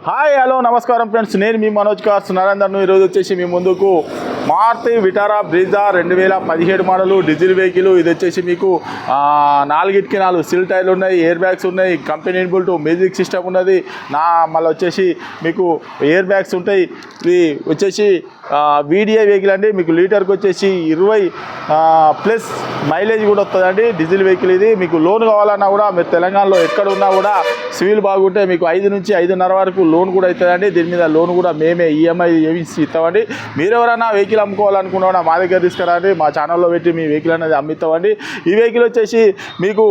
Hi hello నమస్కారం friends, నేను మీ Manoj cars నరేందర్ను. ఈరోజు వచ్చేసి మీ ముందుకు Maruti Vitara Brezza 2017 model diesel vehicle. ఇది వచ్చేసి మీకు 4 సిల్ టైర్లు ఉన్నాయి, ఎయిర్ బ్యాగ్స్ ఉన్నాయి, కంపెనీ ఇన్బుల్ట్ మ్యూజిక్ సిస్టమ్ ఉన్నది. మళ్ళీ వచ్చేసి మీకు ఎయిర్ బ్యాగ్స్ ఉంటాయి. ఇది వచ్చేసి వీడిఐ వెహికల్ అండి. మీకు లీటర్కి వచ్చేసి 20+ మైలేజ్ కూడా వస్తుందండి. డీజిల్ వెహికల్ ఇది. మీకు లోన్ కావాలన్నా కూడా మీరు తెలంగాణలో ఎక్కడ ఉన్నా కూడా సివిల్ బాగుంటే మీకు 5 నుంచి 5.5 వరకు లోన్ కూడా అవుతుందండి. దీని మీద లోన్ కూడా మేమే ఈఎంఐ ఇస్తామండి. మీరు ఎవరైనా వెహికల్ అమ్ముకోవాలనుకున్నా మా దగ్గర తీసుకురండి, మా ఛానల్లో పెట్టి మీ వెహికల్ అనేది అమ్మిస్తామండి. ఈ వెహికల్ వచ్చేసి మీకు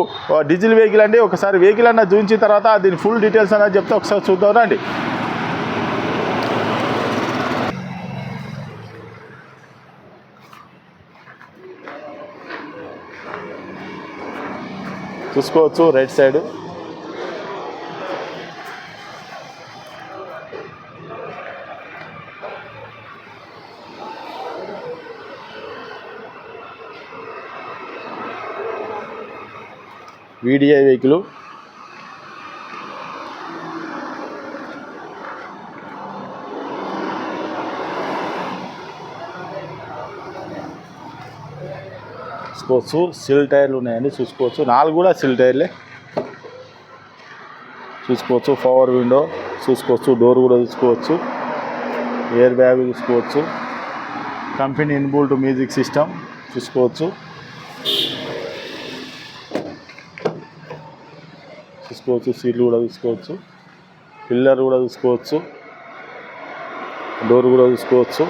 డీజిల్ వెహికల్ అండి. ఒకసారి వెహికల్ అన్న చూపించిన తర్వాత దీని ఫుల్ డీటెయిల్స్ అనేది చెప్తే ఒకసారి చూద్దాం రండి. చూసుకోవచ్చు రైట్ సైడ్ వీడిఐ వెహికల్. చూసుకోవచ్చు సిల్ టైర్లు ఉన్నాయండి. చూసుకోవచ్చు 4 కూడా సిల్ టైర్లే. చూసుకోవచ్చు పవర్ విండో చూసుకోవచ్చు, డోర్ కూడా చూసుకోవచ్చు, ఎయిర్ బ్యాగ్ చూసుకోవచ్చు, కంపెనీ ఇన్బుల్ట్ మ్యూజిక్ సిస్టమ్ చూసుకోవచ్చు. సీట్లు కూడా చూసుకోవచ్చు, పిల్లర్ కూడా చూసుకోవచ్చు, డోర్ కూడా చూసుకోవచ్చు.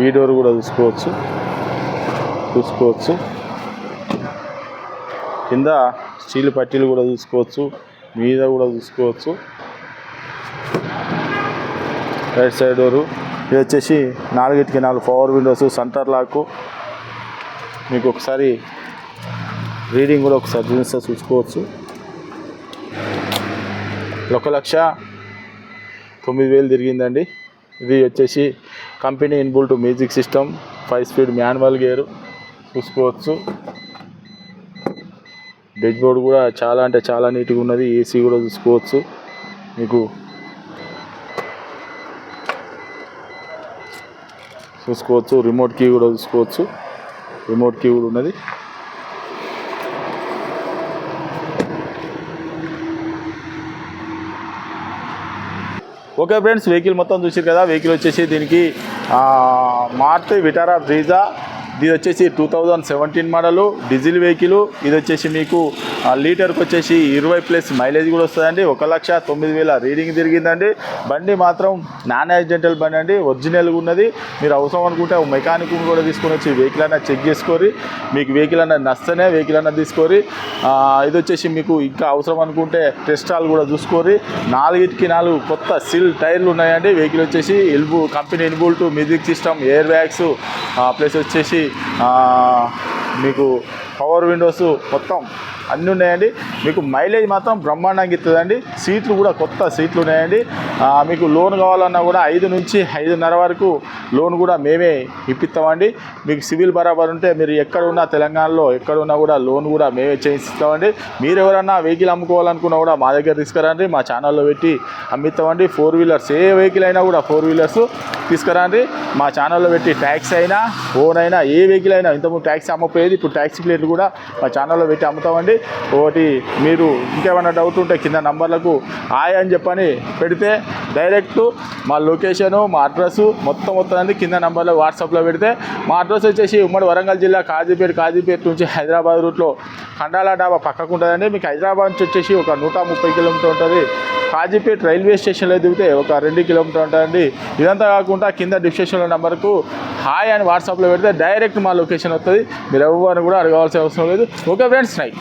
ఈ డోర్ కూడా చూసుకోవచ్చు. కింద స్టీల్ పట్టీలు కూడా చూసుకోవచ్చు, మీద కూడా చూసుకోవచ్చు. Right side door. ఇది వచ్చేసి 4 పవర్ విండోస్, సెంటర్ లాక్. మీకు ఒకసారి రీడింగ్ కూడా ఒకసారి చూసుకోవచ్చు. 1,09,000 తిరిగిందండి. ఇది వచ్చేసి company inbuilt music system, 5 speed manual gear చూసుకోవచ్చు. డెడ్ బోర్డ్ కూడా చాలా అంటే చాలా నీట్గా ఉన్నది. ఏసీ కూడా చూసుకోవచ్చు. మీకు రిమోట్ కీ కూడా చూసుకోవచ్చు. రిమోట్ కీ కూడా ఉన్నది. ఓకే ఫ్రెండ్స్, వెహికల్ మొత్తం చూసారు కదా. వెహికల్ వచ్చేసి దీనికి మారుతి విటారా బ్రీజా. ఇది వచ్చేసి 2017 మోడలు డీజిల్ వెహికల్. ఇది వచ్చేసి మీకు లీటర్కి వచ్చేసి 20+ మైలేజ్ కూడా వస్తుందండి. 1,09,000 రీడింగ్ తిరిగిందండి. బండి మాత్రం నాన్ యాక్సిడెంటల్ బండి అండి, ఒరిజినల్గా ఉన్నది. మీరు అవసరం అనుకుంటే మెకానిక్ కూడా తీసుకొని వచ్చి వెహికల్ అన్న చెక్ చేసుకొని, మీకు వెహికల్ అన్నది నచ్చనే వెహికల్ అన్నది తీసుకొని, ఇది వచ్చేసి మీకు ఇంకా అవసరం అనుకుంటే టెస్టాల్ కూడా చూసుకొని, 4 కొత్త సిల్ టైర్లు ఉన్నాయండి. వెహికల్ వచ్చేసి company inbuilt music system, air bags plus వచ్చేసి మీకు పవర్ విండోస్ మొత్తం అన్నీ ఉన్నాయండి. మీకు మైలేజ్ మాత్రం బ్రహ్మాండంగా ఇస్తుందండి. సీట్లు కూడా కొత్త సీట్లు ఉన్నాయండి. మీకు లోన్ కావాలన్నా కూడా 5 నుంచి 5.5 వరకు లోన్ కూడా మేమే ఇప్పిస్తామండి. మీకు సివిల్ బరాబర్ ఉంటే మీరు ఎక్కడ ఉన్నా తెలంగాణలో ఎక్కడ ఉన్నా కూడా లోన్ కూడా మేమే చేయిస్తామండి. మీరు ఎవరన్నా వెహికల్ అమ్ముకోవాలనుకున్నా కూడా మా దగ్గర తీసుకురండి, మా ఛానల్లో పెట్టి అమ్మిస్తామండి. 4 వీలర్స్ ఏ వెహికల్ అయినా కూడా 4 వీలర్స్ తీసుకురండి, మా ఛానల్లో పెట్టి ట్యాక్సీ అయినా ఓన్ అయినా ఏ వెహికల్ అయినా. ఇంతకుముందు ట్యాక్సీ అమ్మపోయేది, ఇప్పుడు ట్యాక్సీ ప్లేట్లు కూడా మా ఛానల్లో పెట్టి అమ్ముతామండి. ఒకటి మీరు ఇంకేమైనా డౌట్ ఉంటే కింద నంబర్లకు హాయ్ అని చెప్పని పెడితే డైరెక్ట్ మా లొకేషను, మా అడ్రస్ మొత్తం అనేది కింద నంబర్లో వాట్సాప్లో పెడితే, మా అడ్రస్ వచ్చేసి ఉమ్మడి వరంగల్ జిల్లా కాజీపేట నుంచి హైదరాబాద్ రూట్లో ఖండాల డాబా పక్కకు ఉంటుందండి. మీకు హైదరాబాద్ నుంచి వచ్చేసి ఒక 130 కిలోమీటర్ ఉంటుంది. కాజీపేట రైల్వే స్టేషన్లో దిగితే ఒక 2 కిలోమీటర్ ఉంటుందండి. ఇదంతా కాకుండా కింద డిస్క్రిప్షన్లో నెంబర్కు హాయ్ అని వాట్సాప్లో పెడితే డైరెక్ట్ మా లొకేషన్ వస్తుంది. మీరు ఎవరిని కూడా అడగాల్సిన అవసరం లేదు. Okay friends, right.